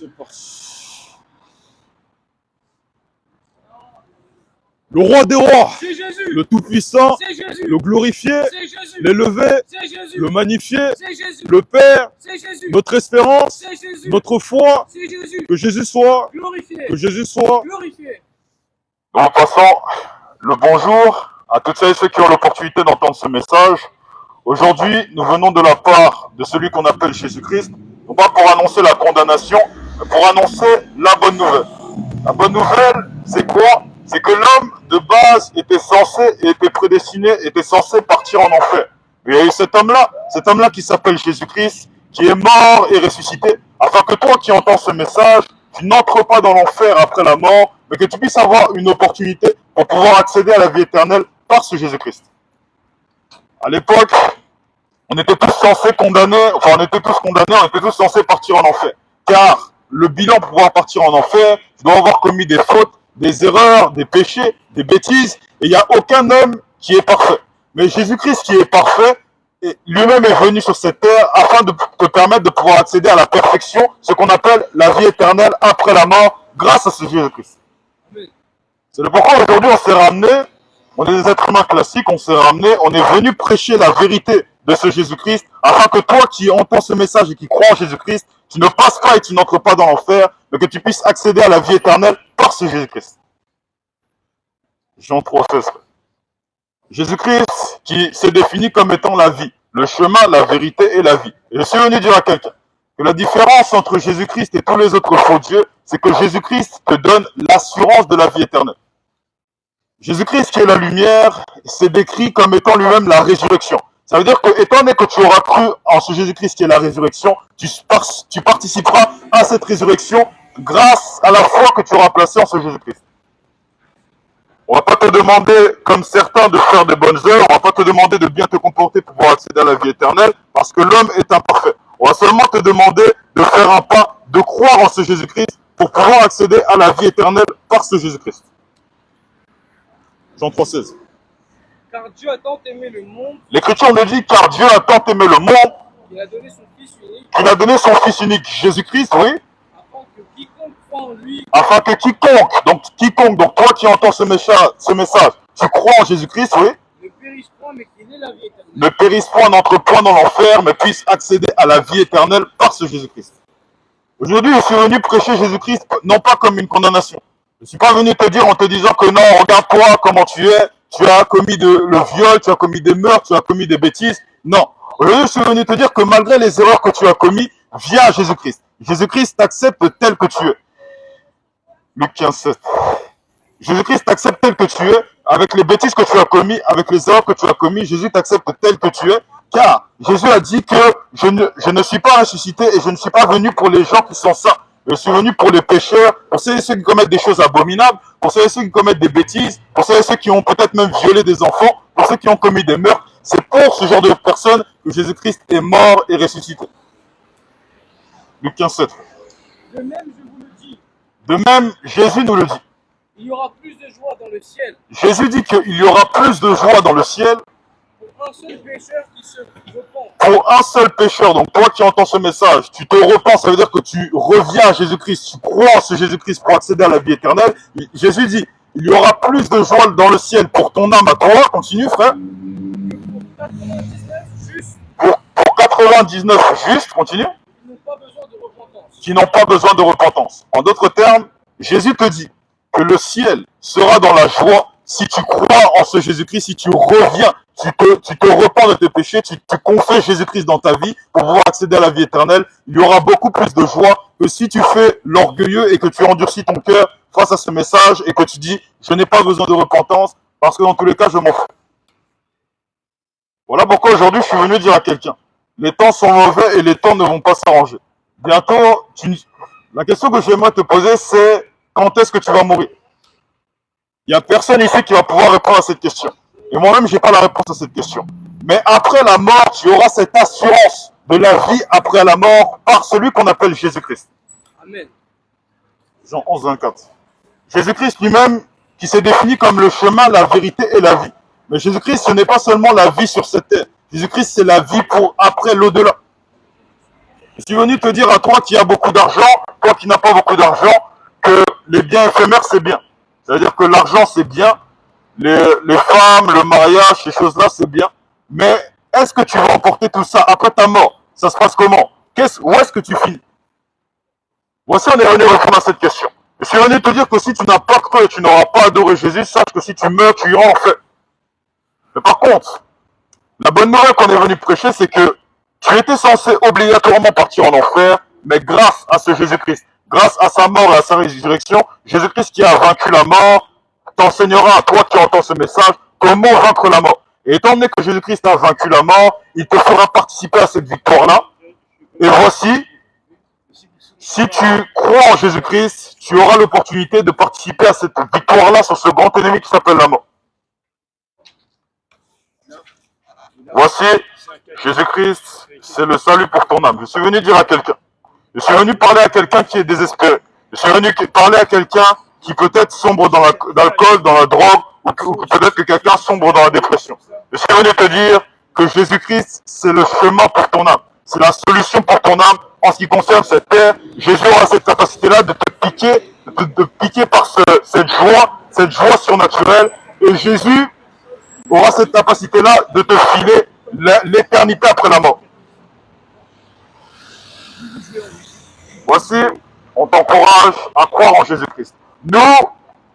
C'est parti. Le roi des rois, C'est Jésus. le tout-puissant, C'est Jésus. le glorifié, C'est Jésus. l'élevé, C'est Jésus. le magnifié, C'est Jésus. le Père, C'est Jésus. notre espérance, C'est Jésus. notre foi, C'est Jésus. que Jésus soit, Glorifié. que Jésus soit. Glorifié. En passant, le bonjour à toutes celles et ceux qui ont l'opportunité d'entendre ce message. Aujourd'hui, nous venons de la part de celui qu'on appelle Jésus-Christ, non pas pour annoncer la condamnation, mais pour annoncer la bonne nouvelle. La bonne nouvelle, c'est quoi? C'est que l'homme, de base, était censé, était prédestiné, était censé partir en enfer. Mais il y a eu cet homme-là qui s'appelle Jésus-Christ, qui est mort et ressuscité, afin que toi qui entends ce message, tu n'entres pas dans l'enfer après la mort, mais que tu puisses avoir une opportunité pour pouvoir accéder à la vie éternelle par ce Jésus-Christ. À l'époque, on était tous censés condamner, on était tous censés partir en enfer. Car le bilan pour pouvoir partir en enfer, tu dois avoir commis des fautes, des erreurs, des péchés, des bêtises, et il n'y a aucun homme qui est parfait. Mais Jésus-Christ qui est parfait, lui-même est venu sur cette terre afin de te permettre de pouvoir accéder à la perfection, ce qu'on appelle la vie éternelle après la mort, grâce à ce Jésus-Christ. C'est le pourquoi aujourd'hui on s'est ramené, on est des êtres humains classiques, on s'est ramené, on est venu prêcher la vérité de ce Jésus-Christ, afin que toi qui entends ce message et qui crois en Jésus-Christ, tu ne passes pas et tu n'entres pas dans l'enfer, mais que tu puisses accéder à la vie éternelle par ce Jésus-Christ. Jean 3,16. Jésus-Christ qui s'est défini comme étant la vie, le chemin, la vérité et la vie. Et je suis venu dire à quelqu'un que la différence entre Jésus-Christ et tous les autres faux dieux, c'est que Jésus-Christ te donne l'assurance de la vie éternelle. Jésus-Christ qui est la lumière, s'est décrit comme étant lui-même la résurrection. Ça veut dire que, étant donné que tu auras cru en ce Jésus-Christ qui est la résurrection, tu participeras à cette résurrection grâce à la foi que tu auras placée en ce Jésus-Christ. On va pas te demander, comme certains, de faire des bonnes œuvres, on va pas te demander de bien te comporter pour pouvoir accéder à la vie éternelle, parce que l'homme est imparfait. On va seulement te demander de faire un pas, de croire en ce Jésus-Christ, pour pouvoir accéder à la vie éternelle par ce Jésus-Christ. Jean 3,16. Car Dieu a tant aimé le monde L'Écriture nous dit, car Dieu a tant aimé le monde, qu'il a donné son Fils unique, qu'il a donné son Fils unique, Jésus-Christ, oui, afin que quiconque croit en lui afin que quiconque, donc toi qui entends ce message, tu crois en Jésus-Christ, oui, ne périsse point, mais qu'il ait la vie éternelle. ne périsse point, n'entre point dans l'enfer, mais puisse accéder à la vie éternelle par ce Jésus-Christ. Aujourd'hui, je suis venu prêcher Jésus-Christ, non pas comme une condamnation. Je ne suis pas venu te dire en te disant que non, regarde-toi comment tu es, tu as commis le viol, tu as commis des meurtres, tu as commis des bêtises. Non. Aujourd'hui, je suis venu te dire que malgré les erreurs que tu as commises, viens à Jésus-Christ. Jésus-Christ t'accepte tel que tu es. Luc 15,7. Jésus-Christ t'accepte tel que tu es, avec les bêtises que tu as commises, avec les erreurs que tu as commises, Jésus t'accepte tel que tu es, car Jésus a dit que je ne suis pas ressuscité et je ne suis pas venu pour les gens qui sont saints. Je suis venu pour les pécheurs, pour ceux et ceux qui commettent des choses abominables, pour ceux et ceux qui commettent des bêtises, pour ceux et ceux qui ont peut-être même violé des enfants, pour ceux qui ont commis des meurtres. C'est pour ce genre de personnes que Jésus-Christ est mort et ressuscité. Luc 15,7. De même, je vous le dis, De même, Jésus nous le dit. il y aura plus de joie dans le ciel Jésus dit qu'il y aura plus de joie dans le ciel pour un seul pécheur qui se repent. pour un seul pécheur. Donc toi qui entends ce message, tu te repens, ça veut dire que tu reviens à Jésus-Christ, tu crois en ce Jésus-Christ pour accéder à la vie éternelle. Jésus dit, il y aura plus de joie dans le ciel pour ton âme à toi, continue frère, Pour 99 justes, pour 99 justes, continue, qui n'ont pas besoin de repentance. qui n'ont pas besoin de repentance. En d'autres termes, Jésus te dit que le ciel sera dans la joie si tu crois en ce Jésus-Christ, si tu reviens, tu te repens de tes péchés, tu confesses Jésus-Christ dans ta vie pour pouvoir accéder à la vie éternelle. Il y aura beaucoup plus de joie que si tu fais l'orgueilleux et que tu endurcis ton cœur face à ce message et que tu dis « je n'ai pas besoin de repentance parce que dans tous les cas, je m'en fous ». Voilà pourquoi aujourd'hui, je suis venu dire à quelqu'un « les temps sont mauvais et les temps ne vont pas s'arranger ». Bientôt, la question que j'aimerais te poser, c'est quand est-ce que tu vas mourir? Il n'y a personne ici qui va pouvoir répondre à cette question. Et moi-même, je n'ai pas la réponse à cette question. Mais après la mort, tu auras cette assurance de la vie après la mort par celui qu'on appelle Jésus-Christ. Amen. Jean 11, 24. Jésus-Christ lui-même, qui s'est défini comme le chemin, la vérité et la vie. Mais Jésus-Christ, ce n'est pas seulement la vie sur cette terre. Jésus-Christ, c'est la vie pour après l'au-delà. Je suis venu te dire à toi qui as beaucoup d'argent, toi qui n'as pas beaucoup d'argent, que les biens éphémères, c'est bien. C'est-à-dire que l'argent, c'est bien, les femmes, le mariage, ces choses-là, c'est bien. Mais est-ce que tu vas emporter tout ça après ta mort? Ça se passe comment? Où est-ce que tu finis? Voici, on est venu répondre à cette question. Je suis venu te dire que si tu n'as pas cru et tu n'auras pas adoré Jésus, sache que si tu meurs, tu iras en enfer. Mais par contre, la bonne nouvelle qu'on est venu prêcher, c'est que tu étais censé obligatoirement partir en enfer, mais grâce à ce Jésus-Christ, grâce à sa mort et à sa résurrection, Jésus-Christ qui a vaincu la mort, t'enseignera à toi qui entends ce message comment vaincre la mort. Et étant donné que Jésus-Christ a vaincu la mort, il te fera participer à cette victoire-là. Et voici, si tu crois en Jésus-Christ, tu auras l'opportunité de participer à cette victoire-là sur ce grand ennemi qui s'appelle la mort. Voici, Jésus-Christ, c'est le salut pour ton âme. Je suis venu dire à quelqu'un. Je suis venu parler à quelqu'un qui est désespéré. Je suis venu parler à quelqu'un qui peut-être sombre dans l'alcool, dans la drogue, ou peut-être que quelqu'un sombre dans la dépression. Je suis venu te dire que Jésus-Christ, c'est le chemin pour ton âme. C'est la solution pour ton âme en ce qui concerne cette terre. Jésus aura cette capacité-là de te piquer, de te piquer par cette joie surnaturelle. Et Jésus aura cette capacité-là de te filer l'éternité après la mort. Voici, on t'encourage à croire en Jésus-Christ. Nous,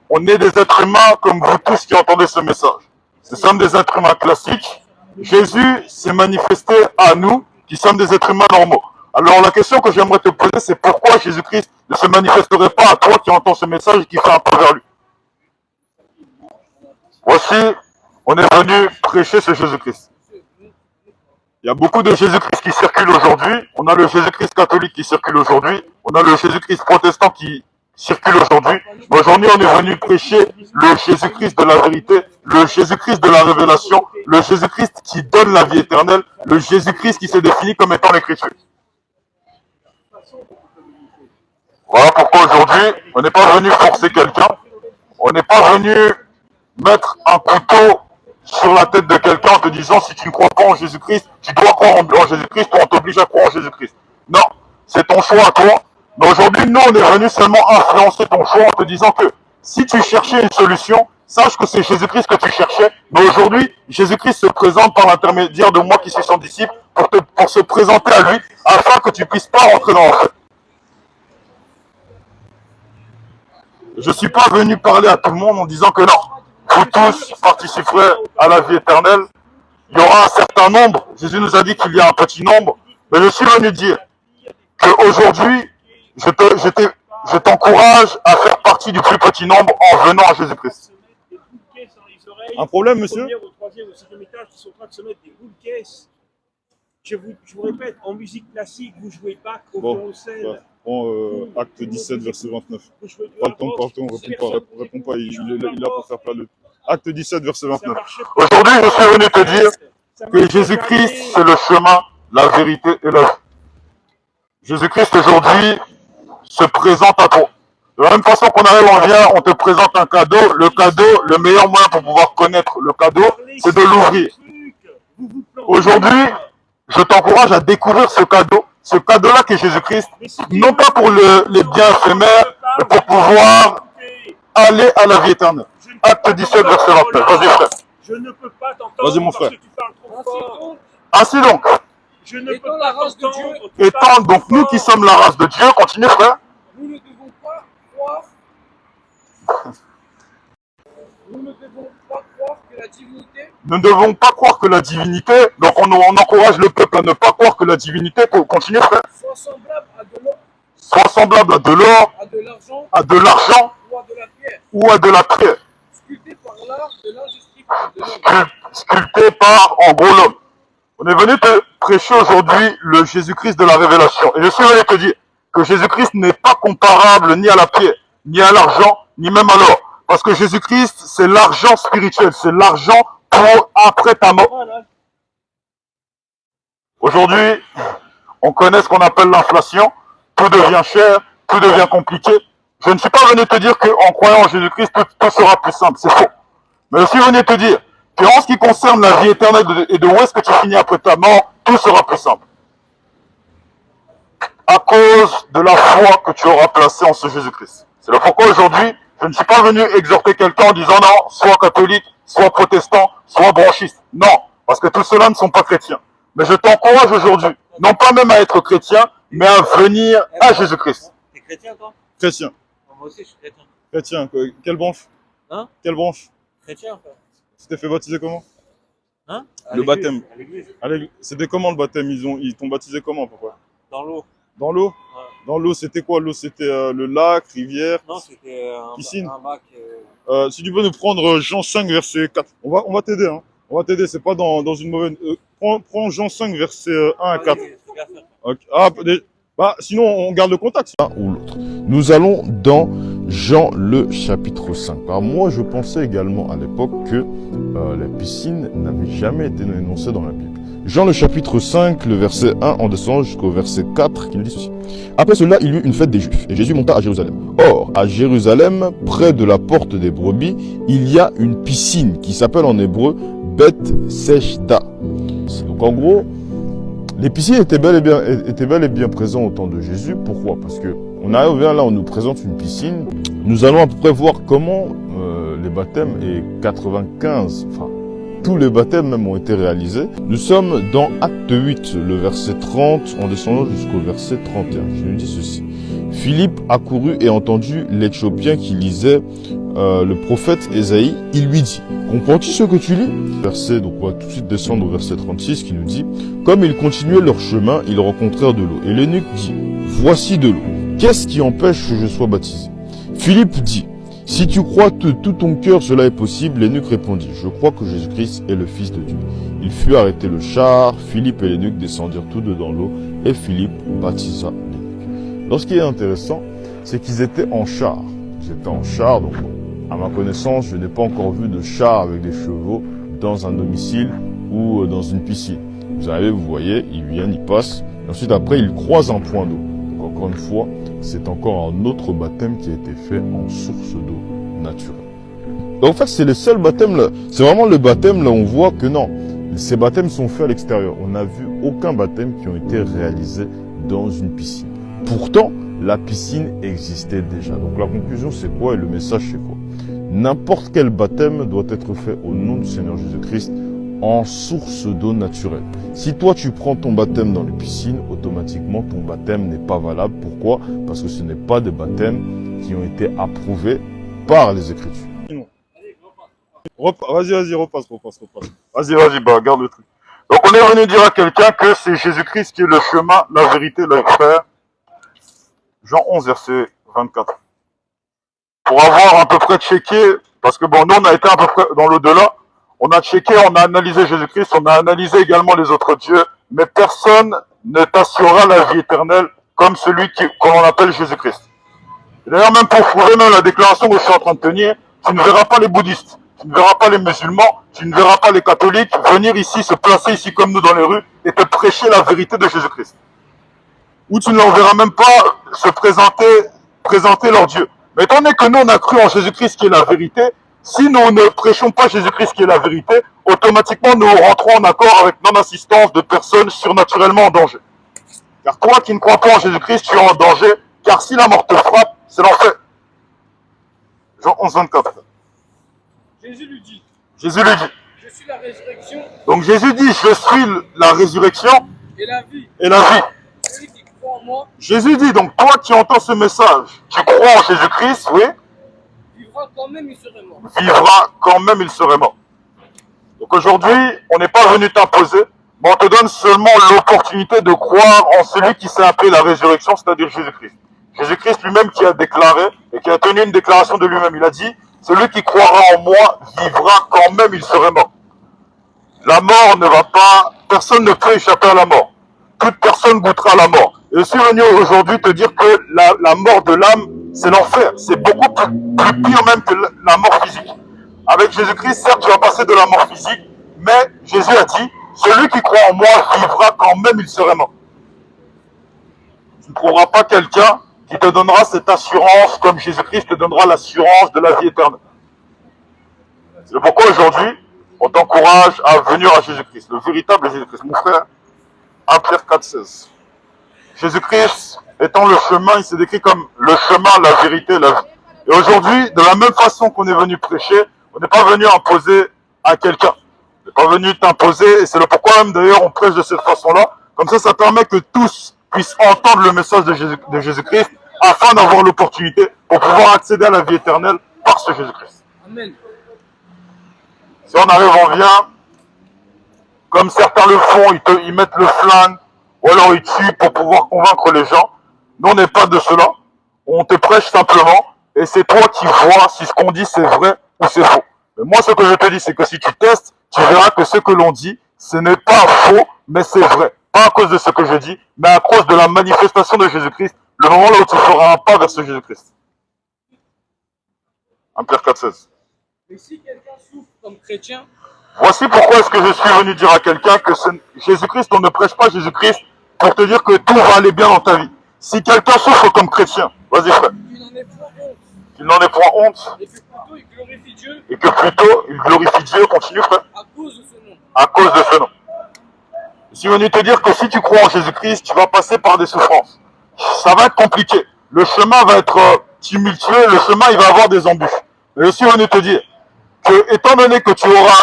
on est des êtres humains comme vous tous qui entendez ce message. Nous sommes des êtres humains classiques. Jésus s'est manifesté à nous qui sommes des êtres humains normaux. Alors la question que j'aimerais te poser, c'est pourquoi Jésus-Christ ne se manifesterait pas à toi qui entends ce message et qui fait un pas vers lui. Voici, on est venu prêcher ce Jésus-Christ. Il y a beaucoup de Jésus-Christ qui circulent aujourd'hui. On a le Jésus-Christ catholique qui circule aujourd'hui. On a le Jésus-Christ protestant qui circule aujourd'hui. Mais aujourd'hui, on est venu prêcher le Jésus-Christ de la vérité, le Jésus-Christ de la révélation, le Jésus-Christ qui donne la vie éternelle, le Jésus-Christ qui se définit comme étant l'Écriture. Voilà pourquoi aujourd'hui, on n'est pas venu forcer quelqu'un. On n'est pas venu mettre un couteau sur la tête de quelqu'un en te disant si tu ne crois pas en Jésus-Christ, tu dois croire en Jésus-Christ ou on t'oblige à croire en Jésus-Christ. Non, c'est ton choix à toi. Mais aujourd'hui, nous, on est venu seulement influencer ton choix en te disant que si tu cherchais une solution, sache que c'est Jésus-Christ que tu cherchais. Mais aujourd'hui, Jésus-Christ se présente par l'intermédiaire de moi qui suis son disciple pour se présenter à lui afin que tu ne puisses pas rentrer dans l'enfer. Je ne suis pas venu parler à tout le monde en disant que non, vous tous participerez à la vie éternelle. Il y aura un certain nombre. Jésus nous a dit qu'il y a un petit nombre. Mais je suis venu dire qu'aujourd'hui, je t'encourage à faire partie du plus petit nombre en venant à Jésus-Christ. Un problème, monsieur? Au troisième, au cinquième étage, qui sont en train de se mettre des boules caisses. Je vous répète, en musique classique, vous jouez Bach au violoncelle. Bon, acte 17, verset 29. Pas le temps, réponds pas, il est là pour faire plein de... Acte 17, verset 29. Aujourd'hui, je suis venu te dire que Jésus-Christ, c'est le chemin, la vérité et la vie. Jésus-Christ, aujourd'hui, se présente à toi. De la même façon qu'on arrive, on vient, on te présente un cadeau. Le cadeau, le meilleur moyen pour pouvoir connaître le cadeau, c'est de l'ouvrir. Aujourd'hui, je t'encourage à découvrir ce cadeau-là qui est Jésus-Christ, non pas pour les biens éphémères, mais pour pouvoir aller à la vie éternelle. Acte 17, verset 29. Vas-y, frère. Je ne peux pas t'entendre. Vas-y, mon frère. Parce que tu parles trop fort. Ainsi donc, Je ne Étant peux la pas race de t'entendre. Dieu, Tu étant parles donc trop nous fort. qui sommes la race de Dieu, continue, frère. nous ne devons pas croire. Nous ne devons pas croire que la divinité Nous ne devons pas croire que la divinité, donc on encourage le peuple à ne pas croire que la divinité, continue, frère, soit semblable à de l'or, soit semblable à de l'or, à de l'argent à de l'argent ou à de la pierre, ou à de la pierre, sculptée par l'art de l'industrie de l'homme. sculpté par, en gros, l'homme. On est venu te prêcher aujourd'hui le Jésus-Christ de la révélation. Et je suis venu te dire que Jésus-Christ n'est pas comparable ni à la pierre, ni à l'argent, ni même à l'or. Parce que Jésus-Christ, c'est l'argent spirituel, c'est l'argent pour après ta mort. Aujourd'hui, on connaît ce qu'on appelle l'inflation. Tout devient cher, tout devient compliqué. Je ne suis pas venu te dire qu'en croyant en Jésus-Christ, tout sera plus simple. C'est faux. Mais je suis venu te dire qu'en ce qui concerne la vie éternelle et de où est-ce que tu finis après ta mort, tout sera plus simple. à cause de la foi que tu auras placée en ce Jésus-Christ. C'est le pourquoi aujourd'hui, je ne suis pas venu exhorter quelqu'un en disant non, sois catholique, sois protestant, sois branchiste. Non, parce que tous ceux-là ne sont pas chrétiens. Mais je t'encourage aujourd'hui, non pas même à être chrétien, mais à venir à Jésus-Christ. T'es chrétien, toi? Chrétien. Moi aussi, je suis chrétien. Chrétien. Quelle branche? Hein? Quelle branche? Chrétien, frère. Tu t'es fait baptiser comment? Hein? Le baptême. À l'église. C'était comment le baptême? Ils t'ont baptisé comment, pourquoi? Dans l'eau. Dans l'eau? Ouais. Dans l'eau, c'était quoi? L'eau, c'était le lac, rivière? Non, c'était Piscine. un bac. Si tu veux nous prendre Jean 5, verset 4. On va t'aider, hein. On va t'aider, c'est pas dans une mauvaise... prends Jean 5, verset 1 à 4. Okay. Ah, sinon, on garde le contact. L'un ou l'autre. Nous allons dans Jean le chapitre 5. Alors moi, je pensais également à l'époque que la piscine n'avait jamais été énoncée dans la Bible. Jean le chapitre 5, le verset 1 en descendant jusqu'au verset 4 qui nous dit ceci. Après cela, il y eut une fête des Juifs et Jésus monta à Jérusalem. Or, à Jérusalem, près de la porte des brebis, il y a une piscine qui s'appelle en hébreu Beth Seshda. Donc en gros, les piscines étaient bel et bien présentes au temps de Jésus. Pourquoi? Parce que on arrive là, on nous présente une piscine. Nous allons à peu près voir comment les baptêmes et 95, enfin tous les baptêmes même ont été réalisés. Nous sommes dans Acte 8, le verset 30, en descendant jusqu'au verset 31. Je nous dis ceci. Philippe accourut et entendit l'Éthiopien qui lisait le prophète Ésaïe. Il lui dit, comprends-tu ce que tu lis? Verset, donc on va tout de suite descendre au verset 36 qui nous dit, comme ils continuaient leur chemin, ils rencontrèrent de l'eau. Et l'eunuque dit, voici de l'eau. Qu'est-ce qui empêche que je sois baptisé? Philippe dit, si tu crois de tout ton cœur cela est possible, l'eunuque répondit, je crois que Jésus-Christ est le Fils de Dieu. Il fut arrêté le char, Philippe et l'eunuque descendirent tous deux dans l'eau, et Philippe baptisa l'eunuque. Alors ce qui est intéressant, c'est qu'ils étaient en char. Ils étaient en char, donc à ma connaissance, je n'ai pas encore vu de char avec des chevaux dans un domicile ou dans une piscine. Vous arrivez, vous voyez, ils viennent, ils passent, et ensuite après ils croisent un point d'eau. Donc encore une fois, c'est encore un autre baptême qui a été fait en source d'eau naturelle. Donc en fait, c'est le seul baptême là, c'est vraiment le baptême là où on voit que non, ces baptêmes sont faits à l'extérieur. On n'a vu aucun baptême qui ont été réalisés dans une piscine. Pourtant, la piscine existait déjà. Donc la conclusion c'est quoi et le message c'est quoi? N'importe quel baptême doit être fait au nom du Seigneur Jésus-Christ en source d'eau naturelle. Si toi tu prends ton baptême dans les piscines, automatiquement ton baptême n'est pas valable. Pourquoi? Parce que ce n'est pas des baptêmes qui ont été approuvés par les Écritures. Vas-y, repasse. Vas-y, bah, garde le truc. Donc on est venu dire à quelqu'un que c'est Jésus-Christ qui est le chemin, la vérité, la frère. Jean 11, verset 24. Pour avoir à peu près checké, parce que bon, nous on a été à peu près dans l'au-delà, on a checké, on a analysé Jésus-Christ, on a analysé également les autres dieux, mais personne ne t'assurera la vie éternelle comme celui qu'on appelle Jésus-Christ. D'ailleurs, même pour prouver même la déclaration que je suis en train de tenir, tu ne verras pas les bouddhistes, tu ne verras pas les musulmans, tu ne verras pas les catholiques venir ici, se placer ici comme nous dans les rues et te prêcher la vérité de Jésus-Christ. Ou tu ne leur verras même pas se présenter leur Dieu. Mais étant donné que nous on a cru en Jésus-Christ qui est la vérité, si nous ne prêchons pas Jésus-Christ qui est la vérité, automatiquement nous rentrons en accord avec non-assistance de personnes surnaturellement en danger. Car toi qui ne crois pas en Jésus-Christ, tu es en danger, car si la mort te frappe, c'est l'enfer. Jean 11, 24. Jésus lui dit, Je suis la résurrection Donc Jésus dit, je suis la résurrection et la vie. et la vie. Celui qui croit en moi Jésus dit, donc toi qui entends ce message, tu crois en Jésus-Christ, oui, vivra quand même, il serait mort. vivra quand même, il serait mort. Donc aujourd'hui, on n'est pas venu t'imposer, mais on te donne seulement l'opportunité de croire en celui qui s'est appelé la résurrection, c'est-à-dire Jésus-Christ. Jésus-Christ lui-même qui a déclaré et qui a tenu une déclaration de lui-même. Il a dit, celui qui croira en moi vivra quand même, il serait mort. La mort ne va pas, personne ne peut échapper à la mort. Toute personne goûtera la mort. Et je suis venu aujourd'hui te dire que la mort de l'âme, c'est l'enfer. C'est beaucoup plus pire même que la mort physique. Avec Jésus-Christ, certes, tu vas passer de la mort physique, mais Jésus a dit, celui qui croit en moi vivra quand même, il serait mort. Tu ne trouveras pas quelqu'un qui te donnera cette assurance comme Jésus-Christ te donnera l'assurance de la vie éternelle. C'est pourquoi aujourd'hui, on t'encourage à venir à Jésus-Christ, le véritable Jésus-Christ. Mon frère, 1 Pierre 4,16. Jésus-Christ étant le chemin, il s'est décrit comme le chemin, la vérité, la vie. Et aujourd'hui, de la même façon qu'on est venu prêcher, on n'est pas venu imposer à quelqu'un. On n'est pas venu t'imposer, et c'est le pourquoi même d'ailleurs on prêche de cette façon-là. Comme ça permet que tous puissent entendre le message de Jésus-Christ afin d'avoir l'opportunité pour pouvoir accéder à la vie éternelle par ce Jésus-Christ. Amen. Si on arrive, on vient, comme certains le font, ils mettent le flingue, ou alors ils tuent pour pouvoir convaincre les gens. Nous, on n'est pas de cela. On te prêche simplement, et c'est toi qui vois si ce qu'on dit c'est vrai ou c'est faux. Mais moi, ce que je te dis, c'est que si tu testes, tu verras que ce que l'on dit, ce n'est pas faux, mais c'est vrai. Pas à cause de ce que je dis, mais à cause de la manifestation de Jésus-Christ, le moment là où tu feras un pas vers ce Jésus-Christ. 1 Pierre 4,16. Mais si quelqu'un souffre comme chrétien, Voici pourquoi est-ce que je suis venu dire à quelqu'un que Jésus-Christ, on ne prêche pas Jésus-Christ pour te dire que tout va aller bien dans ta vie. Si quelqu'un souffre comme chrétien, vas-y frère, il n'en est point honte, qu'il n'en ait point honte, et que plutôt il glorifie Dieu et que plutôt il glorifie Dieu, continue frère, à cause de ce nom. à cause de ce nom. Je suis venu te dire que si tu crois en Jésus-Christ, tu vas passer par des souffrances. Ça va être compliqué. Le chemin va être tumultueux, le chemin il va avoir des embûches. Mais je suis venu te dire que, étant donné que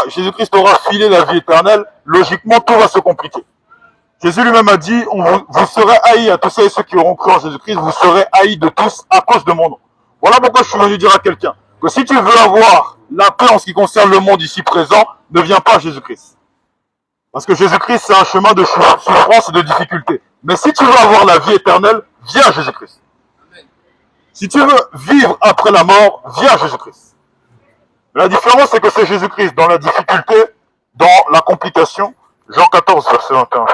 Jésus-Christ aura filé la vie éternelle, logiquement tout va se compliquer. Jésus lui-même a dit, vous serez haïs à tous ceux qui auront cru en Jésus-Christ, vous serez haïs de tous à cause de mon nom. Voilà pourquoi je suis venu dire à quelqu'un que si tu veux avoir la paix en ce qui concerne le monde ici présent, ne viens pas à Jésus-Christ. Parce que Jésus-Christ, c'est un chemin de souffrance et de difficulté. Mais si tu veux avoir la vie éternelle, viens à Jésus-Christ. Si tu veux vivre après la mort, viens à Jésus-Christ. La différence, c'est que c'est Jésus-Christ dans la difficulté, dans la complication. Jean 14, verset 21.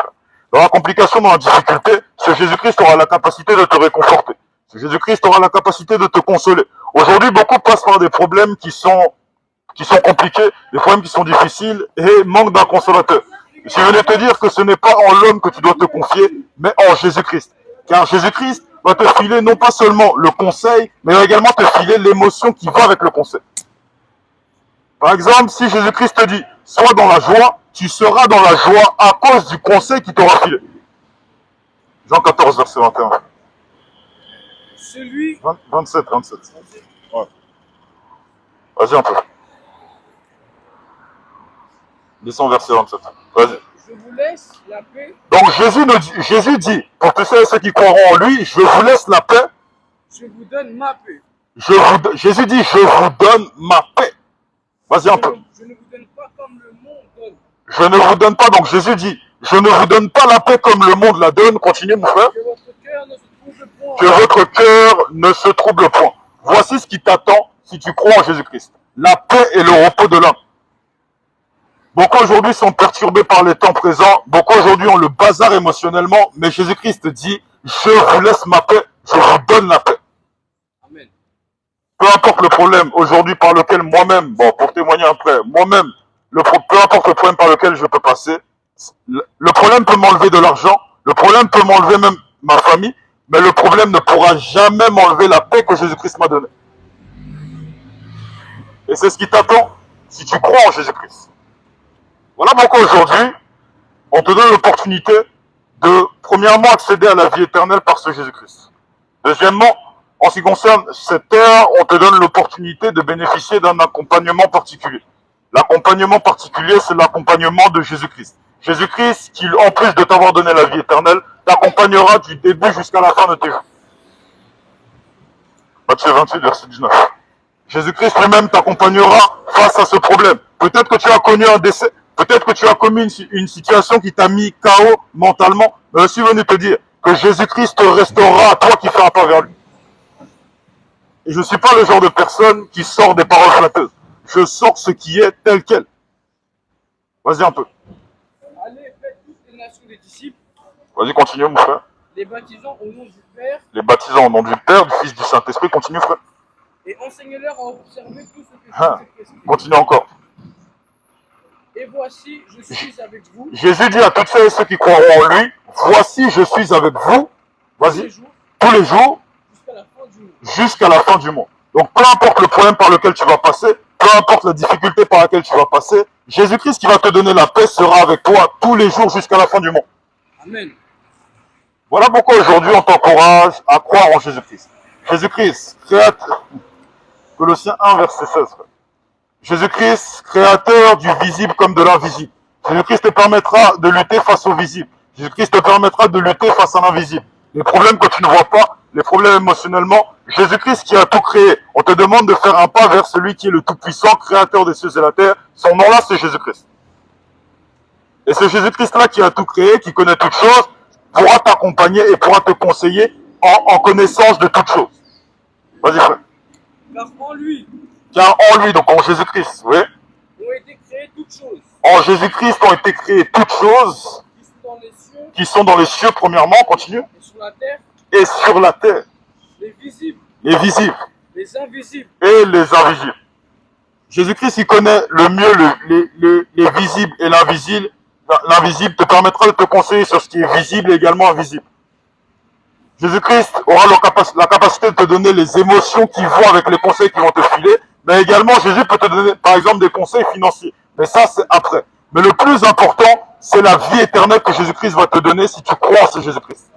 Dans la complication, dans la difficulté, ce Jésus-Christ aura la capacité de te réconforter. Ce Jésus-Christ aura la capacité de te consoler. Aujourd'hui, beaucoup passent par des problèmes qui sont compliqués, des problèmes qui sont difficiles et manquent d'un consolateur. Je venais te dire que ce n'est pas en l'homme que tu dois te confier, mais en Jésus-Christ. Car Jésus-Christ va te filer non pas seulement le conseil, mais va également te filer l'émotion qui va avec le conseil. Par exemple, si Jésus-Christ te dit, sois dans la joie, tu seras dans la joie à cause du conseil qui t'aura filé. Jean 14, verset 21. Celui 27. Ouais. Vas-y un peu. Descends verset 27. Vas-y. je vous laisse la paix, Donc Jésus dit, pour tous ceux qui croiront en lui, je vous laisse la paix. je vous donne ma paix. Jésus dit, je vous donne ma paix. Vas-y un peu. Je ne vous donne pas comme le monde donne. Je ne vous donne pas, donc Jésus dit, je ne vous donne pas la paix comme le monde la donne. Continuez mon frère. Que votre cœur ne se trouble point. Que votre cœur ne se trouble point. Voici ce qui t'attend si tu crois en Jésus-Christ. La paix et le repos de l'âme. Beaucoup aujourd'hui sont perturbés par les temps présents. Beaucoup aujourd'hui ont le bazar émotionnellement. Mais Jésus-Christ dit, je vous laisse ma paix, je vous donne la paix. Amen. Peu importe le problème aujourd'hui par lequel moi-même, bon, pour témoigner après, moi-même, peu importe le problème par lequel je peux passer, le problème peut m'enlever de l'argent, le problème peut m'enlever même ma famille, mais le problème ne pourra jamais m'enlever la paix que Jésus-Christ m'a donnée. Et c'est ce qui t'attend si tu crois en Jésus-Christ. Voilà pourquoi aujourd'hui, on te donne l'opportunité de, premièrement, accéder à la vie éternelle par ce Jésus-Christ. Deuxièmement, en ce qui concerne cette terre, on te donne l'opportunité de bénéficier d'un accompagnement particulier. L'accompagnement particulier, c'est l'accompagnement de Jésus-Christ. Jésus-Christ, qui, en plus de t'avoir donné la vie éternelle, t'accompagnera du début jusqu'à la fin de tes jours. Matthieu 28, verset 19. Jésus-Christ lui-même t'accompagnera face à ce problème. Peut-être que tu as connu un décès, peut-être que tu as commis une situation qui t'a mis KO mentalement, mais je suis venu te dire que Jésus-Christ te restaurera à toi qui fais un pas vers lui. Et je ne suis pas le genre de personne qui sort des paroles flatteuses. Je sors ce qui est tel quel. Vas-y un peu. Allez, faites toutes les nations des disciples, Vas-y, continue mon frère. les baptisant au nom du Père, Les baptisants au nom du Père, du Fils, du Saint-Esprit. Continue frère. et enseignez-leur à observer tout ce que je Ah, vous ai prescrit. continue encore. Et voici, je suis avec vous Jésus dit à toutes ceux qui croiront en lui, voici je suis avec vous, tous les vas-y, jours tous les jours, jusqu'à la fin du monde. jusqu'à la fin du monde. Donc peu importe le problème par lequel tu vas passer, peu importe la difficulté par laquelle tu vas passer, Jésus-Christ qui va te donner la paix sera avec toi tous les jours jusqu'à la fin du monde. Amen. Voilà pourquoi aujourd'hui on t'encourage à croire en Jésus-Christ. Jésus-Christ, créateur. Colossiens 1, verset 16. Jésus-Christ, créateur du visible comme de l'invisible. Jésus-Christ te permettra de lutter face au visible. Jésus-Christ te permettra de lutter face à l'invisible. Les problèmes que tu ne vois pas, les problèmes émotionnellement, Jésus-Christ qui a tout créé. On te demande de faire un pas vers celui qui est le Tout-Puissant, créateur des cieux et la terre. Son nom-là, c'est Jésus-Christ. Et ce Jésus-Christ-là qui a tout créé, qui connaît toutes choses, pourra t'accompagner et pourra te conseiller en connaissance de toutes choses. Vas-y, frère. Car en lui Car en lui, donc en Jésus-Christ, oui. ont été créées toutes choses, En Jésus-Christ ont été créées toutes choses qui sont dans les cieux qui sont dans les cieux, premièrement, continue, et sur la terre, et sur la terre, les visibles, les visibles les invisibles. et les invisibles. Jésus-Christ, il connaît le mieux les visibles et l'invisible. L'invisible te permettra de te conseiller sur ce qui est visible et également invisible. Jésus-Christ aura la capacité de te donner les émotions qui vont avec les conseils qui vont te filer, mais également Jésus peut te donner, par exemple, des conseils financiers. Mais ça, c'est après. Mais le plus important, c'est la vie éternelle que Jésus-Christ va te donner si tu crois en ce Jésus-Christ.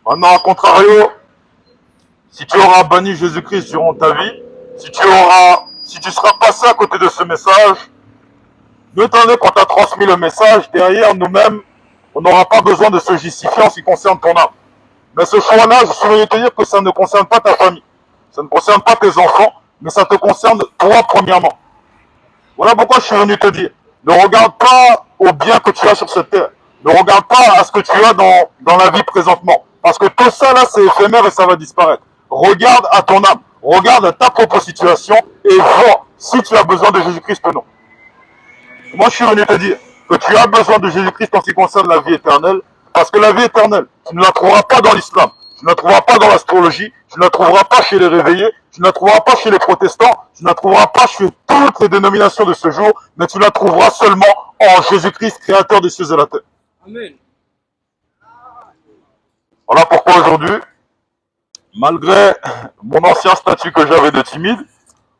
Maintenant, à contrario, si tu auras banni Jésus-Christ durant ta vie, si tu seras passé à côté de ce message, ne t'en est qu'on t'a transmis le message, derrière nous-mêmes, on n'aura pas besoin de se justifier en ce qui concerne ton âme. Mais ce choix-là, je suis venu te dire que ça ne concerne pas ta famille. Ça ne concerne pas tes enfants, mais ça te concerne toi premièrement. Voilà pourquoi je suis venu te dire. Ne regarde pas au bien que tu as sur cette terre. Ne regarde pas à ce que tu as dans la vie présentement. Parce que tout ça là, c'est éphémère et ça va disparaître. Regarde à ton âme. Regarde à ta propre situation et vois si tu as besoin de Jésus-Christ ou non. Moi, je suis venu te dire que tu as besoin de Jésus-Christ en ce qui concerne la vie éternelle, parce que la vie éternelle, tu ne la trouveras pas dans l'islam, tu ne la trouveras pas dans l'astrologie, tu ne la trouveras pas chez les réveillés, tu ne la trouveras pas chez les protestants, tu ne la trouveras pas chez toutes les dénominations de ce jour, mais tu la trouveras seulement en Jésus-Christ, créateur des cieux et la terre. Amen. Voilà pourquoi aujourd'hui, malgré mon ancien statut que j'avais de timide,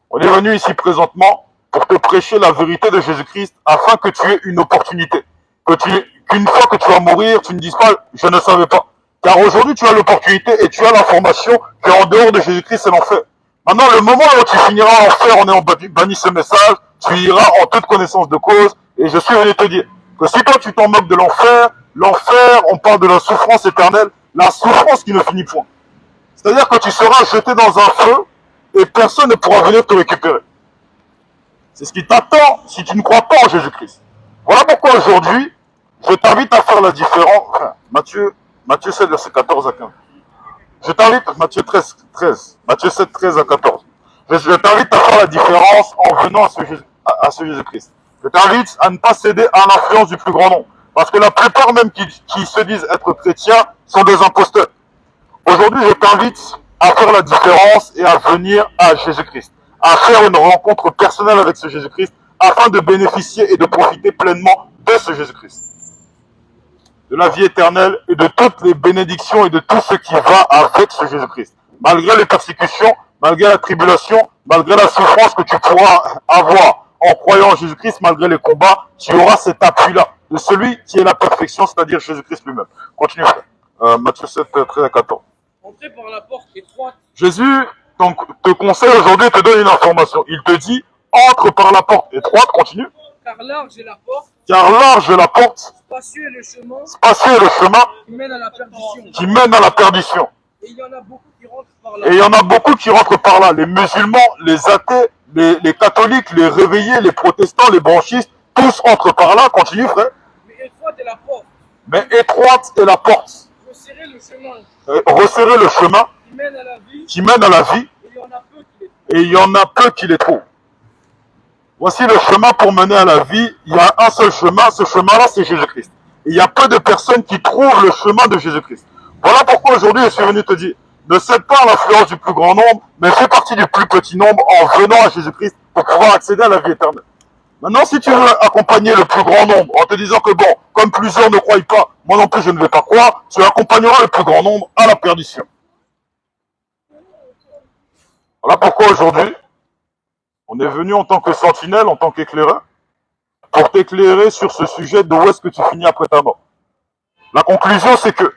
on est venu ici présentement pour te prêcher la vérité de Jésus-Christ afin que tu aies une opportunité. Qu'une fois que tu vas mourir, tu ne dises pas « je ne savais pas ». Car aujourd'hui, tu as l'opportunité et tu as l'information qu'en dehors de Jésus-Christ, c'est l'enfer. Maintenant, le moment où tu finiras en enfer en ayant banni ce message, tu iras en toute connaissance de cause. Et je suis venu te dire que si toi, tu t'en moques de l'enfer, l'enfer, on parle de la souffrance éternelle, la souffrance qui ne finit point. C'est-à-dire que tu seras jeté dans un feu et personne ne pourra venir te récupérer. C'est ce qui t'attend si tu ne crois pas en Jésus-Christ. Voilà pourquoi aujourd'hui, je t'invite à faire la différence. Enfin, Matthieu 7, verset 14 à 15. Je t'invite, Matthieu 13. Matthieu 7, 13 à 14. Je t'invite à faire la différence en venant à ce Jésus-Christ. Je t'invite à ne pas céder à l'influence du plus grand nombre. Parce que la plupart même qui se disent être chrétiens sont des imposteurs. Aujourd'hui, je t'invite à faire la différence et à venir à Jésus-Christ. À faire une rencontre personnelle avec ce Jésus-Christ afin de bénéficier et de profiter pleinement de ce Jésus-Christ. De la vie éternelle et de toutes les bénédictions et de tout ce qui va avec ce Jésus-Christ. Malgré les persécutions, malgré la tribulation, malgré la souffrance que tu pourras avoir en croyant en Jésus-Christ, malgré les combats, tu auras cet appui-là de celui qui est la perfection, c'est-à-dire Jésus-Christ lui-même. Continue, frère. Matthieu 7, 13 à 14. Entrez par la porte étroite. Jésus te conseille aujourd'hui, te donne une information. Il te dit, entre par la porte étroite, continue. Car large est la porte, Car large est la porte, spacieux est le chemin spacieux est le chemin qui mène à la perdition. qui mène à la perdition. Et il y en a beaucoup qui rentrent par là. Et il y en a beaucoup qui rentrent par là. Les musulmans, les athées, les catholiques, les réveillés, les protestants, les branchistes, tous entrent par là. Continue, frère. Mais étroite est la porte. Mais étroite est la porte. Resserrez le chemin Resserrez le chemin qui mène à la vie. qui mène à la vie. Et il y en a peu qui les Et il y en a peu qui les trouvent. Voici le chemin pour mener à la vie. Il y a un seul chemin. Ce chemin-là, c'est Jésus-Christ. Il y a peu de personnes qui trouvent le chemin de Jésus-Christ. Voilà pourquoi aujourd'hui, je suis venu te dire, ne cède pas à l'influence du plus grand nombre, mais fais partie du plus petit nombre en venant à Jésus-Christ pour pouvoir accéder à la vie éternelle. Maintenant, si tu veux accompagner le plus grand nombre en te disant que bon, comme plusieurs ne croient pas, moi non plus je ne vais pas croire, tu accompagneras le plus grand nombre à la perdition. Voilà pourquoi aujourd'hui, on est venu en tant que sentinelle, en tant qu'éclaireur, pour t'éclairer sur ce sujet de où est-ce que tu finis après ta mort. La conclusion, c'est que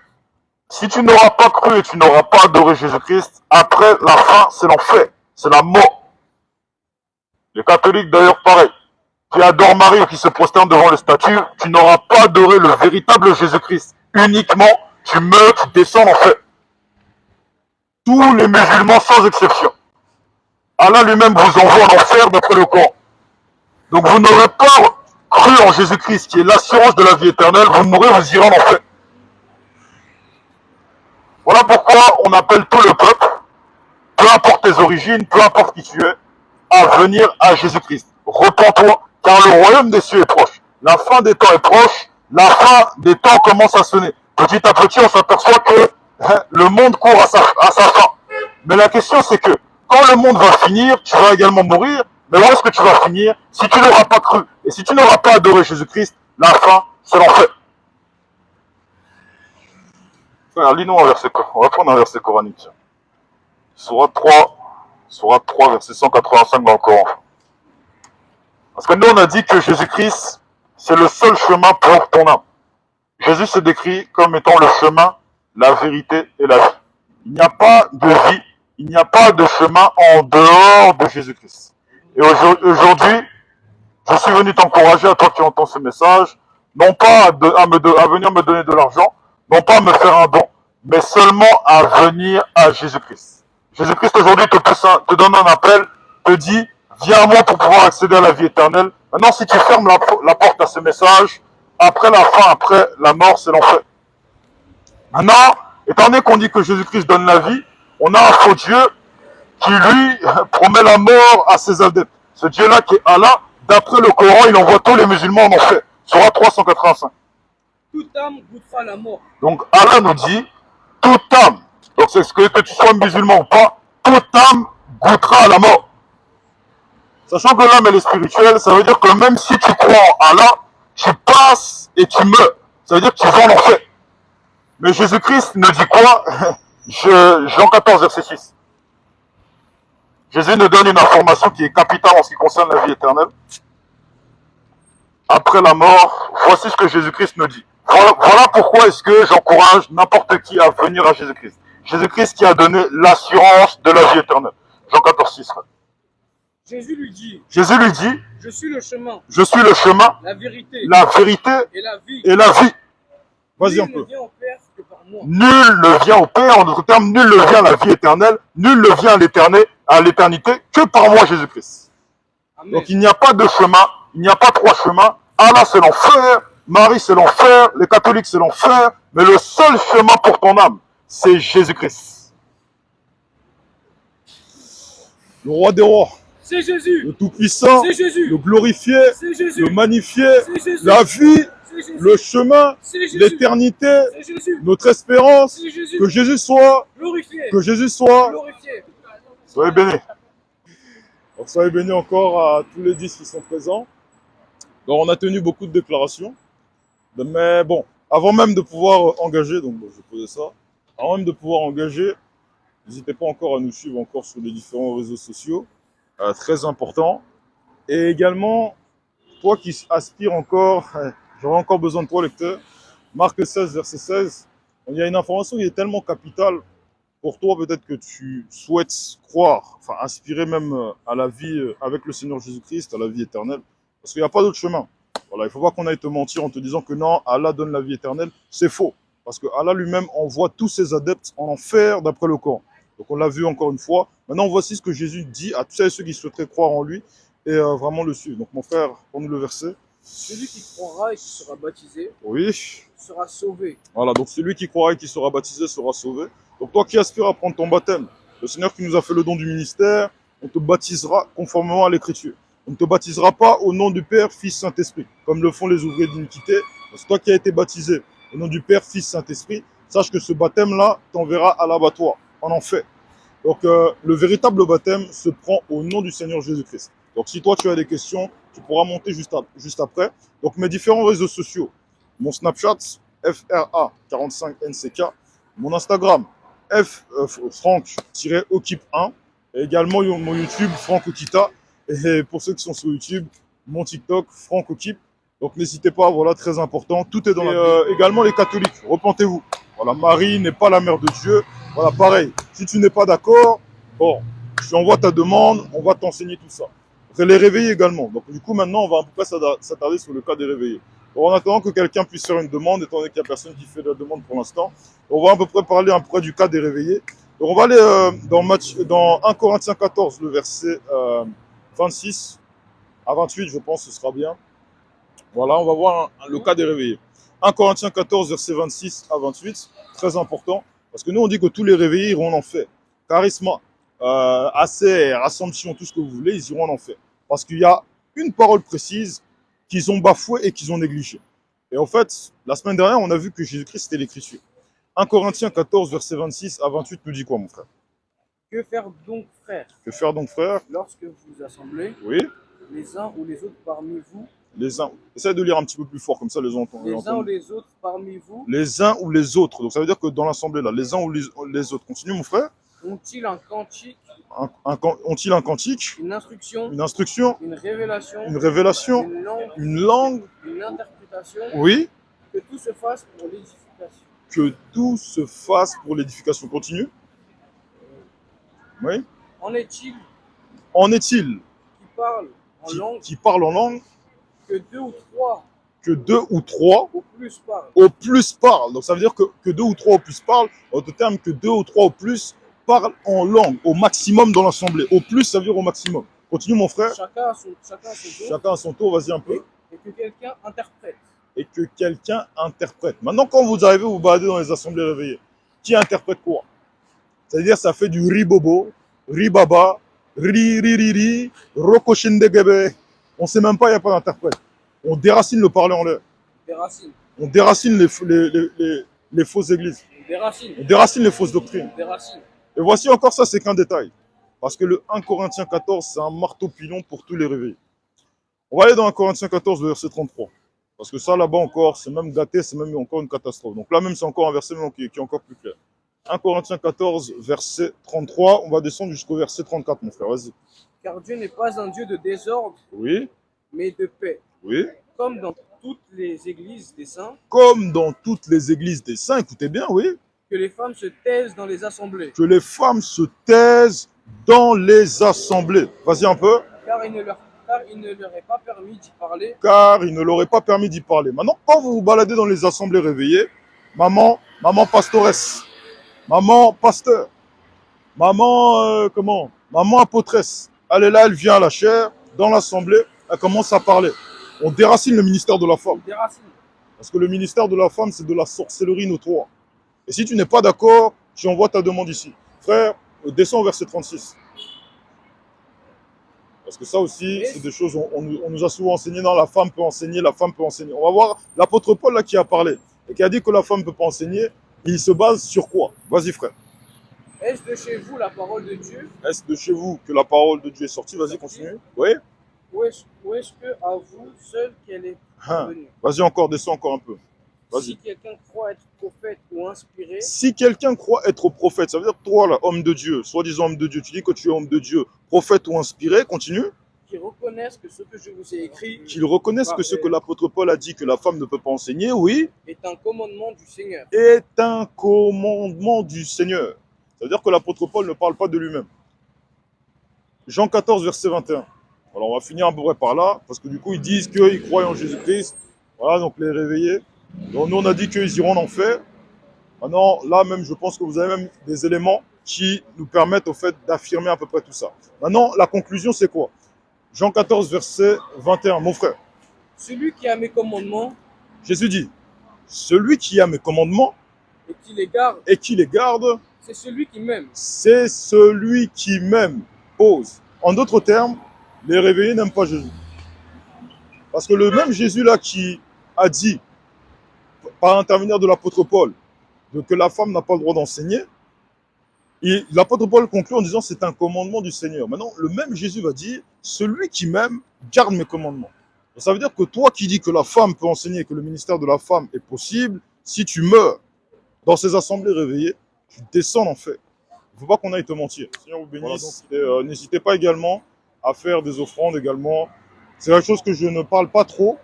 si tu n'auras pas cru et tu n'auras pas adoré Jésus-Christ, après la fin, c'est l'enfer, c'est la mort. Les catholiques, d'ailleurs, pareil. Qui adorent Marie ou qui se prosternent devant le statue, tu n'auras pas adoré le véritable Jésus-Christ. Uniquement, tu meurs, tu descends en enfer. Tous les musulmans, sans exception. Allah lui-même vous envoie en enfer d'après le Coran. Donc vous n'aurez pas cru en Jésus-Christ, qui est l'assurance de la vie éternelle, vous mourrez, vous irez en enfer. Voilà pourquoi on appelle tout le peuple, peu importe tes origines, peu importe qui tu es, à venir à Jésus-Christ. Repends-toi, car le royaume des cieux est proche. La fin des temps est proche, la fin des temps commence à sonner. Petit à petit, on s'aperçoit que le monde court à sa fin. Mais la question, c'est que quand le monde va finir, tu vas également mourir, mais où est-ce que tu vas finir si tu n'auras pas cru et si tu n'auras pas adoré Jésus-Christ? La fin, c'est l'enfer. Frère, lis-nous un verset, on va prendre un verset coranique. Sourate 3, verset 185 dans le Coran. Parce que nous, on a dit que Jésus-Christ, c'est le seul chemin pour ton âme. Jésus se décrit comme étant le chemin, la vérité et la vie. Il n'y a pas de vie, il n'y a pas de chemin en dehors de Jésus-Christ. Et aujourd'hui, je suis venu t'encourager, à toi qui entends ce message, non pas à venir me donner de l'argent, non pas à me faire un don, mais seulement à venir à Jésus-Christ. Jésus-Christ aujourd'hui te donne un appel, te dit, viens à moi pour pouvoir accéder à la vie éternelle. Maintenant, si tu fermes la porte à ce message, après la fin, après la mort, c'est l'enfer. Maintenant, étant donné qu'on dit que Jésus-Christ donne la vie, on a un faux Dieu qui, lui, promet la mort à ses adeptes. Ce Dieu-là qui est Allah, d'après le Coran, il envoie tous les musulmans en enfer. Surah 385. Toute âme goûtera la mort. Donc Allah nous dit, toute âme, donc c'est ce que tu sois musulman ou pas, toute âme goûtera à la mort. Sachant que l'âme elle est spirituelle, ça veut dire que même si tu crois en Allah, tu passes et tu meurs. Ça veut dire que tu vas en enfer. Mais Jésus-Christ nous dit quoi? Jean 14, verset 6. Jésus nous donne une information qui est capitale en ce qui concerne la vie éternelle. Après la mort, voici ce que Jésus-Christ nous dit. Voilà pourquoi est-ce que j'encourage n'importe qui à venir à Jésus-Christ. Jésus-Christ qui a donné l'assurance de la vie éternelle. Jean 14, 6. Jésus lui dit, je suis le chemin, la vérité et la vie. Vas-y un peu. Nul ne vient au Père, en d'autres termes, nul ne vient à la vie éternelle, nul ne vient à l'éternité que par moi, Jésus-Christ. Donc il n'y a pas de chemin, il n'y a pas trois chemins. Allah c'est l'enfer, Marie c'est l'enfer, les catholiques c'est l'enfer, mais le seul chemin pour ton âme, c'est Jésus-Christ. Le roi des rois. C'est Jésus. Le tout-puissant. C'est Jésus. Le glorifié. C'est Jésus. Le magnifié. C'est Jésus. La vie. Jésus. Le chemin. Jésus. L'éternité. Jésus. Notre espérance. Jésus. Que Jésus soit. Glorifié. Que Jésus soit. Glorifié. Soyez bénis. Donc, soyez bénis encore à tous les 10 qui sont présents. Donc, on a tenu beaucoup de déclarations. Mais bon, avant même de pouvoir engager, donc bon, je posais ça, avant même de pouvoir engager, n'hésitez pas encore à nous suivre encore sur les différents réseaux sociaux. Très important. Et également, toi qui aspires encore, j'aurais encore besoin de toi, lecteur. Marc 16, verset 16. Il y a une information qui est tellement capitale pour toi, peut-être que tu souhaites croire, enfin aspirer même à la vie avec le Seigneur Jésus-Christ, à la vie éternelle. Parce qu'il n'y a pas d'autre chemin. Voilà, il ne faut pas qu'on aille te mentir en te disant que non, Allah donne la vie éternelle. C'est faux. Parce que Allah lui-même envoie tous ses adeptes en enfer d'après le Coran. Donc on l'a vu encore une fois. Maintenant, voici ce que Jésus dit à tous ceux qui souhaiteraient croire en lui et vraiment le suivre. Donc mon frère, prends-nous le verset. Celui qui croira et qui sera baptisé Oui. sera sauvé. Voilà, donc celui qui croira et qui sera baptisé sera sauvé. Donc toi qui aspires à prendre ton baptême, le Seigneur qui nous a fait le don du ministère, on te baptisera conformément à l'Écriture. On ne te baptisera pas au nom du Père, Fils, Saint-Esprit, comme le font les ouvriers d'iniquité. C'est toi qui as été baptisé au nom du Père, Fils, Saint-Esprit. Sache que ce baptême-là t'enverra à l'abattoir, en enfer. Donc le véritable baptême se prend au nom du Seigneur Jésus-Christ. Donc si toi tu as des questions, tu pourras monter juste après. Donc mes différents réseaux sociaux, mon Snapchat, FRA45NCK, mon Instagram, Franck-Okip1, et également mon YouTube, Franck Okita. Et pour ceux qui sont sur YouTube, mon TikTok, Franck Okip. Donc n'hésitez pas, voilà, très important. Tout est dans la Bible. Également les catholiques, repentez-vous. Voilà, Marie n'est pas la mère de Dieu. Voilà, pareil. Si tu n'es pas d'accord, bon, tu envoies ta demande, on va t'enseigner tout ça. Les réveiller également. Donc du coup, maintenant, on va un peu s'attarder sur le cas des réveillés. En attendant que quelqu'un puisse faire une demande, étant donné qu'il n'y a personne qui fait la demande pour l'instant, on va à peu près parler à peu près du cas des réveillés. Donc on va aller dans 1 Corinthiens 14, le verset 26 à 28, je pense que ce sera bien. Voilà, on va voir le cas des réveillés. 1 Corinthiens 14, verset 26 à 28, très important, parce que nous on dit que tous les réveillés iront en enfer. Charisma, ACR, Assomption, tout ce que vous voulez, ils iront en enfer. Parce qu'il y a une parole précise qu'ils ont bafouée et qu'ils ont négligée. Et en fait, la semaine dernière, on a vu que Jésus-Christ, c'était l'écriture. 1 Corinthiens 14, verset 26 à 28 nous dit quoi, mon frère? Que faire donc, frère? Que faire donc, frère? Lorsque vous vous assemblez, oui, les uns ou les autres parmi vous, les uns. Essaye de lire un petit peu plus fort, comme ça les gens entendent. les uns ou les autres parmi vous, les uns ou les autres. Donc ça veut dire que dans l'assemblée, là, les uns ou les autres. Continue, mon frère. ont-ils un cantique, Ont-ils un cantique, une instruction, une instruction, une révélation, une révélation, une langue, une interprétation? Oui, Que tout se fasse pour l'édification. que tout se fasse pour l'édification. Continue. Oui. En est-il En est-il qui parle en langue, qui parle en langue, que deux ou trois que 2 ou 3 au plus parlent? au plus parlent. Donc ça veut dire que 2 ou 3 au plus parlent. En d'autres termes, que 2 ou 3 au plus parlent en langue, au maximum dans l'assemblée. Au plus, ça veut dire au maximum. Continue, mon frère. Chacun à son tour. Chacun à son tour, vas-y un peu. Et que quelqu'un interprète. Et que quelqu'un interprète. Maintenant, quand vous arrivez, vous baladez dans les assemblées réveillées, qui interprète quoi? C'est-à-dire, ça fait du ribobo, ribaba, ri, rokoshindegebe. On ne sait même pas, il n'y a pas d'interprète. On déracine le parler en l'air. Déracine. On déracine les fausses églises. Déracine. On déracine les fausses doctrines. Déracine. Et voici encore ça, c'est qu'un détail. Parce que le 1 Corinthiens 14, c'est un marteau-pilon pour tous les réveillés. On va aller dans 1 Corinthiens 14, le verset 33. Parce que ça, là-bas encore, c'est même gâté, c'est même encore une catastrophe. Donc là même, c'est encore un verset qui est encore plus clair. 1 Corinthiens 14, verset 33. On va descendre jusqu'au verset 34, mon frère. Vas-y. Car Dieu n'est pas un Dieu de désordre, Oui, mais de paix. oui. Comme dans toutes les églises des saints, Comme dans toutes les églises des saints, écoutez bien, oui. que les femmes se taisent dans les assemblées. Que les femmes se taisent dans les assemblées. Vas-y un peu. Car il ne leur est pas permis d'y parler. Car il ne leur est pas permis d'y parler. Maintenant, quand vous vous baladez dans les assemblées réveillées, maman pastoresse, maman pasteur, maman maman apôtresse, elle est là, elle vient à la chaire, dans l'assemblée, elle commence à parler. On déracine le ministère de la femme. Déracine. Parce que le ministère de la femme, c'est de la sorcellerie notoire. Et si tu n'es pas d'accord, tu envoies ta demande ici. Frère, descends au verset 36. Parce que ça aussi, c'est des choses, on nous a souvent enseigné, non, la femme peut enseigner, la femme peut enseigner. On va voir l'apôtre Paul là qui a parlé et qui a dit que la femme ne peut pas enseigner. Il se base sur quoi? Vas-y frère. Est-ce de chez vous la parole de Dieu? Est-ce de chez vous que la parole de Dieu est sortie? Vas-y, continue. Oui. Ou est-ce que à vous seul qu'elle est venue? Vas-y encore, descends encore un peu. Si quelqu'un croit être prophète ou inspiré. Si quelqu'un croit être prophète, ça veut dire toi là, homme de Dieu, soi-disant homme de Dieu, tu dis que tu es homme de Dieu, prophète ou inspiré, continue. Qu'ils reconnaissent que ce que je vous ai écrit. Qu'ils reconnaissent que ce que l'apôtre Paul a dit que la femme ne peut pas enseigner, oui. Est un commandement du Seigneur. Est un commandement du Seigneur. Ça veut dire que l'apôtre Paul ne parle pas de lui-même. Jean 14, verset 21. Alors on va finir à peu près par là, parce que du coup ils disent qu'ils croient en Jésus-Christ. Voilà, donc les réveillés. Donc nous on a dit qu'ils iront en enfer. Maintenant, là même, je pense que vous avez même des éléments qui nous permettent au fait d'affirmer à peu près tout ça. Maintenant, la conclusion c'est quoi? Jean 14, verset 21, mon frère. Celui qui a mes commandements. Jésus dit, celui qui a mes commandements et qui les garde, c'est celui qui m'aime. C'est celui qui m'aime. Pause. En d'autres termes, les réveillés n'aiment pas Jésus. Parce que le même Jésus là qui a dit, par l'intermédiaire de l'apôtre Paul, que la femme n'a pas le droit d'enseigner, et l'apôtre Paul conclut en disant c'est un commandement du Seigneur. Maintenant, le même Jésus va dire, celui qui m'aime garde mes commandements. Donc, ça veut dire que toi qui dis que la femme peut enseigner, que le ministère de la femme est possible, si tu meurs dans ces assemblées réveillées, tu descends en enfer. Il ne faut pas qu'on aille te mentir. Seigneur vous bénisse. Voilà, n'hésitez pas également à faire des offrandes également. C'est quelque chose que je ne parle pas trop,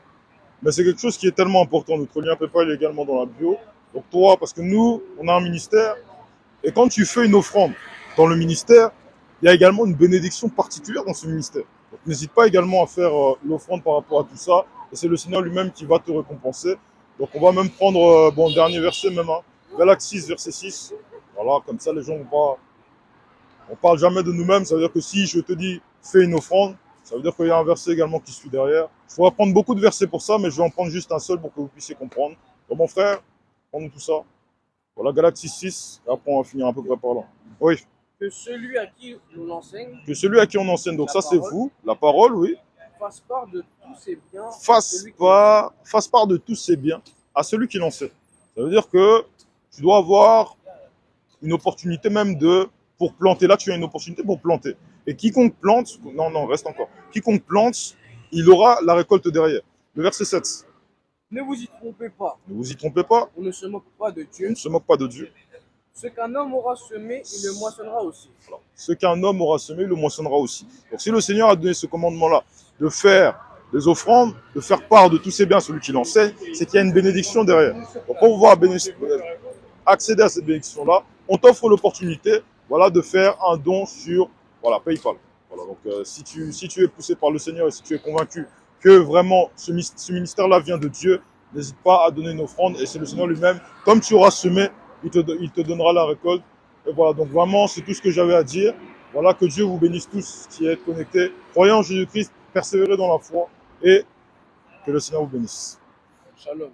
mais c'est quelque chose qui est tellement important. Notre lien PayPal est également dans la bio. Donc toi, parce que nous, on a un ministère, et quand tu fais une offrande dans le ministère, il y a également une bénédiction particulière dans ce ministère. Donc n'hésite pas également à faire l'offrande par rapport à tout ça, et c'est le Seigneur lui-même qui va te récompenser. Donc on va même prendre, bon, dernier verset même, hein, Galates 6, verset 6. Voilà, comme ça les gens vont pas... On parle jamais de nous-mêmes, ça veut dire que si je te dis fais une offrande, ça veut dire qu'il y a un verset également qui suit derrière. Il faudra prendre beaucoup de versets pour ça, mais je vais en prendre juste un seul pour que vous puissiez comprendre. Donc mon frère, prends-nous tout ça. Voilà, Galates 6, 6, et après on va finir à peu près par là. Oui, Que celui à qui l'on enseigne que celui à qui on enseigne, donc La ça c'est parole. vous, la parole, oui, fasse part de tous ses biens. à fasse celui qui part de tous ses biens à celui qui l'enseigne. Ça veut dire que tu dois avoir une opportunité même pour planter. Là, tu as une opportunité pour planter. Et quiconque plante, non, reste encore. Quiconque plante, il aura la récolte derrière. Le verset 7. Ne vous y trompez pas. Ne vous y trompez pas, On ne se moque pas de on Dieu. ne se moque pas de Dieu. Ce qu'un homme aura semé, il le moissonnera aussi. Voilà. Ce qu'un homme aura semé, il le moissonnera aussi. Donc si le Seigneur a donné ce commandement-là, de faire des offrandes, de faire part de tous ses biens à celui qui l'enseigne, c'est qu'il y a une bénédiction derrière. Donc pour pouvoir accéder à cette bénédiction-là, on t'offre l'opportunité, voilà, de faire un don sur, voilà, PayPal. Voilà, donc si tu es poussé par le Seigneur et si tu es convaincu que vraiment ce ministère-là vient de Dieu, n'hésite pas à donner une offrande et c'est le Seigneur lui-même, comme tu auras semé, il te donnera la récolte. Et voilà, donc vraiment, c'est tout ce que j'avais à dire. Voilà, que Dieu vous bénisse tous qui êtes connectés. Croyez en Jésus-Christ, persévérez dans la foi et que le Seigneur vous bénisse. Shalom.